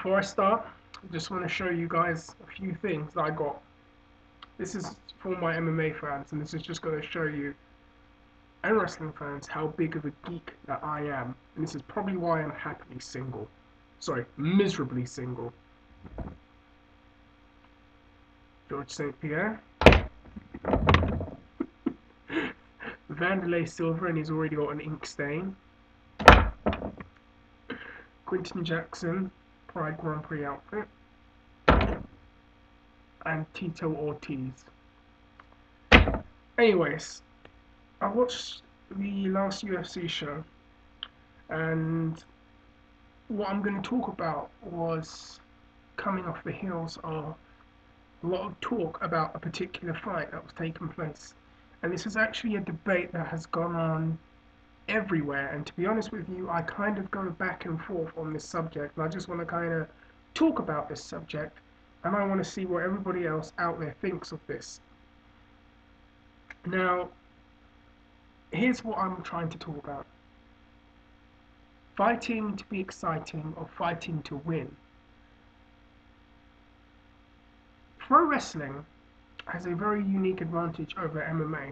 Before I start, I just want to show you guys a few things that I got. This is for my MMA fans, and this is just going to show you, and wrestling fans, how big of a geek that I am. And this is probably why I'm happily single. Sorry, miserably single. George St. Pierre. Vanderlei Silva, and he's already got an ink stain. Quinton Jackson, Pride Grand Prix outfit. And Tito Ortiz. Anyways, I watched the last UFC show, and what I'm going to talk about was coming off the heels of a lot of talk about a particular fight that was taking place. And this is actually a debate that has gone on everywhere. And to be honest with you, I kind of go back and forth on this subject. And I just want to kind of talk about this subject. And I want to see what everybody else out there thinks of this. Now, here's what I'm trying to talk about. Fighting to be exciting or fighting to win. Pro wrestling has a very unique advantage over MMA.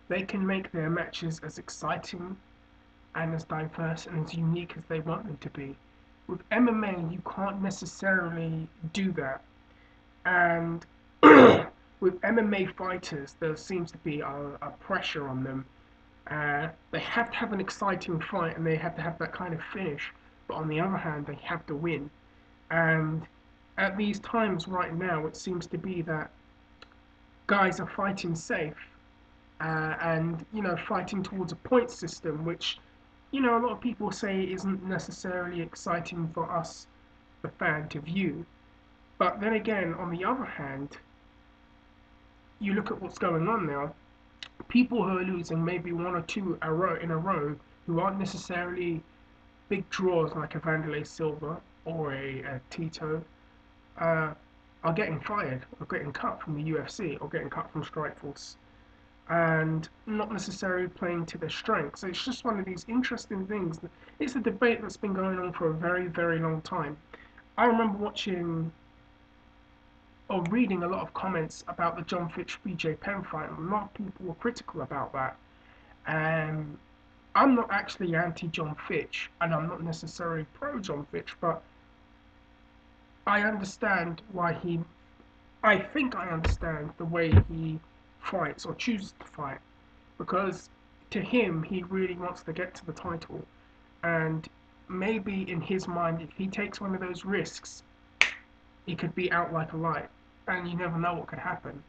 They can make their matches as exciting and as diverse and as unique as they want them to be. With MMA, you can't necessarily do that. And with MMA fighters, there seems to be a pressure on them. They have to have an exciting fight and they have to have that kind of finish. But on the other hand, they have to win. And at these times right now, it seems to be that guys are fighting safe and fighting towards a point system, which a lot of people say isn't necessarily exciting for us, the fan, to view. But then again, on the other hand, you look at what's going on now. People who are losing maybe one or two in a row, who aren't necessarily big draws like a Vanderlei Silva or a Tito, are getting fired or getting cut from the UFC or getting cut from Strikeforce and not necessarily playing to their strengths. So it's just one of these interesting things. It's a debate that's been going on for a very, very long time. I remember watching or reading a lot of comments about the John Fitch BJ Penn fight, and a lot of people were critical about that. And I'm not actually anti John Fitch, and I'm not necessarily pro John Fitch, but I understand why I think I understand the way he fights or chooses to fight, because to him, he really wants to get to the title. And maybe in his mind, if he takes one of those risks, he could be out like a light, and you never know what could happen.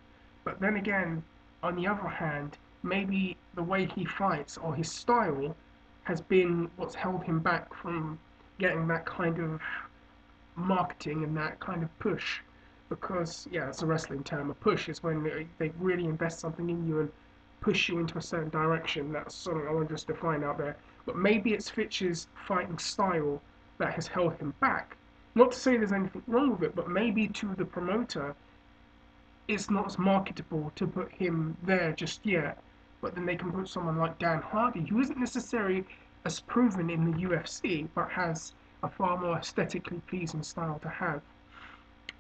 But then again, on the other hand, maybe the way he fights or his style has been what's held him back from getting that kind of marketing and that kind of push. Because, yeah, it's a wrestling term. A push is when they really invest something in you and push you into a certain direction. That's something I want to just define out there. But maybe it's Fitch's fighting style that has held him back. Not to say there's anything wrong with it, but maybe to the promoter, it's not as marketable to put him there just yet. But then they can put someone like Dan Hardy, who isn't necessarily as proven in the UFC, but has a far more aesthetically pleasing style to have.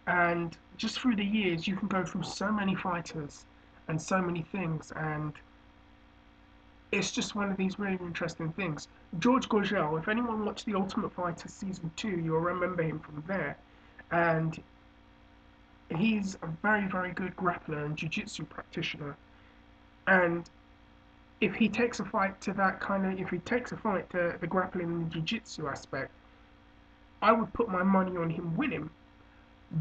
And just through the years, you can go through so many fighters and so many things, and it's just one of these really interesting things. George Gorgel, if anyone watched The Ultimate Fighter Season 2, you'll remember him from there. And he's a very, very good grappler and jiu-jitsu practitioner. And if he takes a fight to that kind of, if he takes a fight to the grappling and the jiu-jitsu aspect, I would put my money on him winning.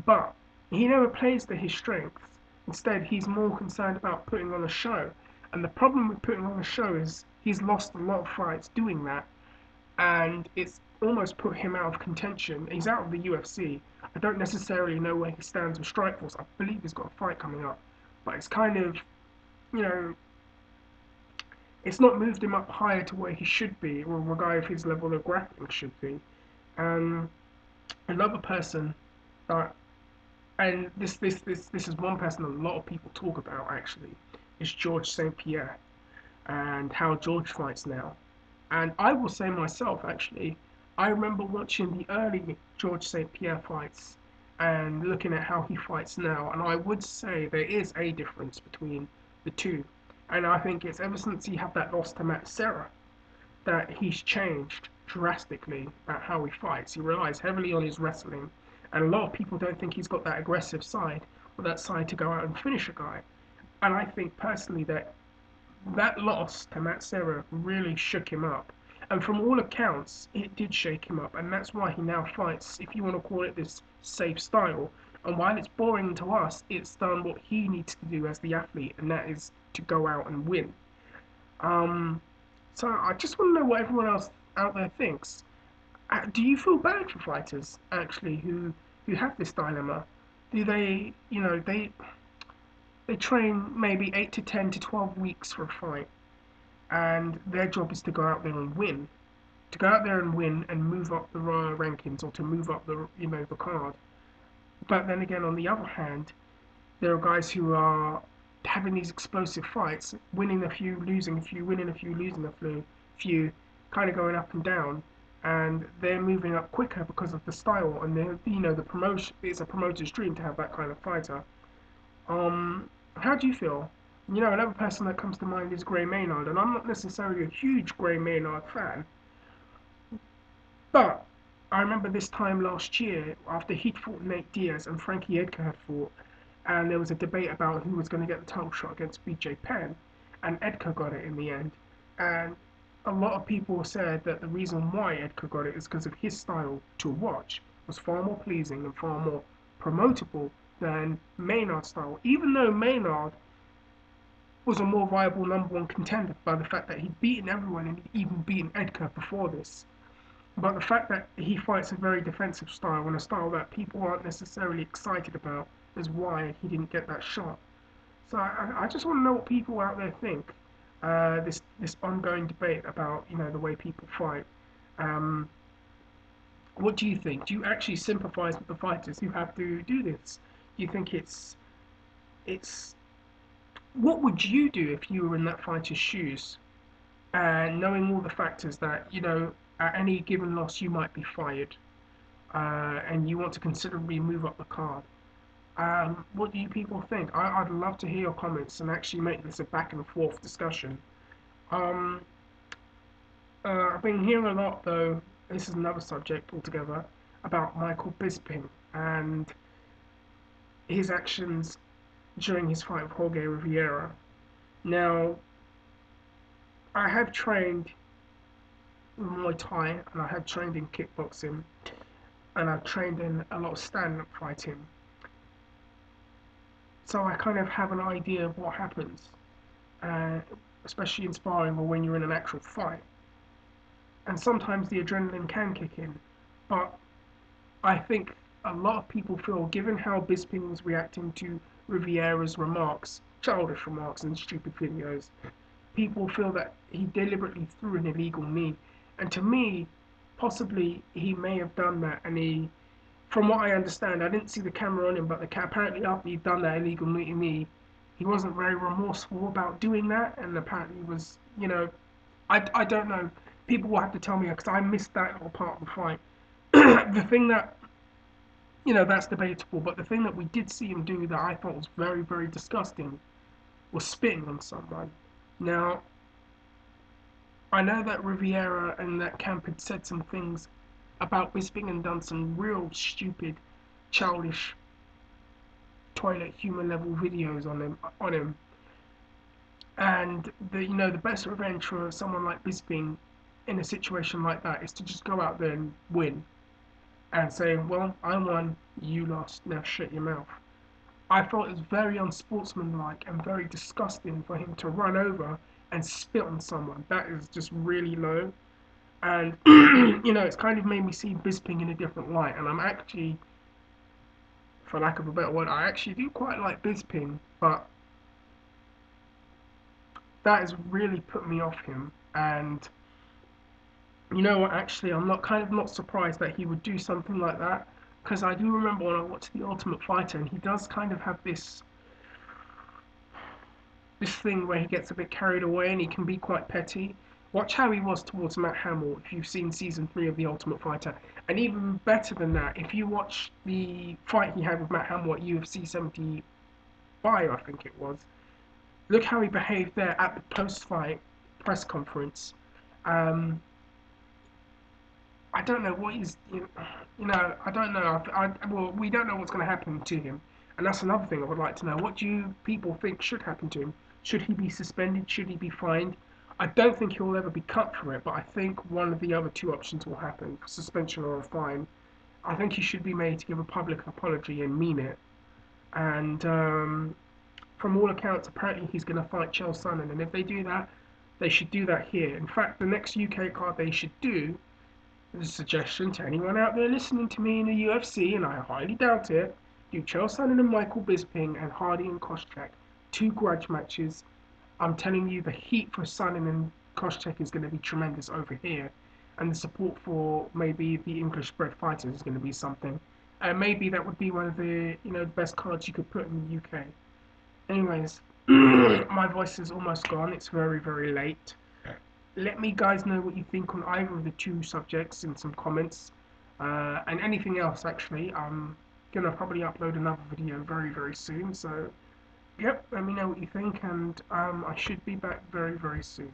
But he never plays to his strengths. Instead, he's more concerned about putting on a show. And the problem with putting on a show is he's lost a lot of fights doing that. And it's almost put him out of contention. He's out of the UFC. I don't necessarily know where he stands with Strikeforce. I believe he's got a fight coming up. But it's kind of, you know, it's not moved him up higher to where he should be, or a guy of his level of grappling should be. Another person that, and this is one person a lot of people talk about actually, is George St. Pierre and how George fights now. And I will say myself, actually, I remember watching the early George St. Pierre fights and looking at how he fights now, and I would say there is a difference between the two. And I think it's ever since he had that loss to Matt Serra that he's changed drastically about how he fights. He relies heavily on his wrestling, and a lot of people don't think he's got that aggressive side or that side to go out and finish a guy. And I think personally that that loss to Matt Serra really shook him up. And from all accounts, it did shake him up, and that's why he now fights, if you want to call it this safe style. And while it's boring to us, it's done what he needs to do as the athlete, and that is to go out and win. Um, so I just want to know what everyone else out there thinks. Do you feel bad for fighters actually who have this dilemma? Do they, they train maybe 8 to 10 to 12 weeks for a fight, and their job is to go out there and win, to go out there and win and move up the rankings or to move up the the card. But then again, on the other hand, there are guys who are having these explosive fights, winning a few, losing a few, winning a few, losing a few, kind of going up and down, and they're moving up quicker because of the style and the promotion. It's a promoter's dream to have that kind of fighter. How do you feel? Another person that comes to mind is Gray Maynard, and I'm not necessarily a huge Gray Maynard fan, but I remember this time last year after he'd fought Nate Diaz and Frankie Edgar had fought, and there was a debate about who was going to get the title shot against BJ Penn, and Edgar got it in the end. And a lot of people said that the reason why Edgar got it is because of his style to watch was far more pleasing and far more promotable than Maynard's style, even though Maynard was a more viable number one contender by the fact that he'd beaten everyone and he'd even beaten Edgar before this. But the fact that he fights a very defensive style and a style that people aren't necessarily excited about is why he didn't get that shot. So I just want to know what people out there think. This ongoing debate about the way people fight. Um, what do you think? Do you actually sympathise with the fighters who have to do this? Do you think it's what would you do if you were in that fighter's shoes, and knowing all the factors that at any given loss you might be fired, and you want to considerably move up the card? What do you people think? I'd love to hear your comments and actually make this a back and forth discussion. Um, I've been hearing a lot, though, this is another subject altogether, about Michael Bisping and his actions during his fight with Jorge Rivera. Now, I have trained Muay Thai and I have trained in kickboxing and I've trained in a lot of stand-up fighting. So I kind of have an idea of what happens, uh, especially in sparring or when you're in an actual fight. And sometimes the adrenaline can kick in, but I think a lot of people feel, given how Bisping was reacting to Riviera's remarks, childish remarks and stupid videos, people feel that he deliberately threw an illegal knee. And to me, possibly he may have done that, and from what I understand, I didn't see the camera on him, but apparently after he'd done that illegal knee, he wasn't very remorseful about doing that, and apparently was, I don't know. People will have to tell me because I missed that little part of the fight. The thing that, that's debatable, but the thing that we did see him do that I thought was very, very disgusting was spitting on someone. Now, I know that Riviera and that camp had said some things about Bisping and done some real stupid, childish, toilet humor level videos on him. And the best revenge for someone like Bisping in a situation like that is to just go out there and win and say, well, I won, you lost, now shut your mouth. I thought it was very unsportsmanlike and very disgusting for him to run over and spit on someone. That is just really low. And, it's kind of made me see Bisping in a different light. And I'm actually, for lack of a better word, I actually do quite like Bisping, but that has really put me off him. And you know what? Actually, I'm not surprised that he would do something like that, because I do remember when I watched The Ultimate Fighter, and he does kind of have this thing where he gets a bit carried away and he can be quite petty. Watch how he was towards Matt Hamill if you've seen season 3 of The Ultimate Fighter. And even better than that, if you watch the fight he had with Matt Hamill at UFC 75, I think it was, look how he behaved there at the post-fight press conference. Um, I don't know what he's, I don't know. Well, we don't know what's going to happen to him. And that's another thing I would like to know. What do you people think should happen to him? Should he be suspended? Should he be fined? I don't think he'll ever be cut for it, but I think one of the other two options will happen, suspension or a fine. I think he should be made to give a public apology and mean it. And from all accounts, apparently he's going to fight Chael Sonnen. And if they do that, they should do that here. In fact, the next UK card they should do, as a suggestion to anyone out there listening to me in the UFC, and I highly doubt it, do Chael Sonnen and Michael Bisping and Hardy and Koscheck. Two grudge matches. I'm telling you, the heat for Sonnen and Koscheck is going to be tremendous over here. And the support for maybe the English bred fighters is going to be something. And maybe that would be one of the best cards you could put in the UK. Anyways, my voice is almost gone. It's very, very late. Let me guys know what you think on either of the two subjects in some comments. And anything else, actually. I'm gonna probably upload another video very, very soon. So, yep, let me know what you think, and I should be back very, very soon.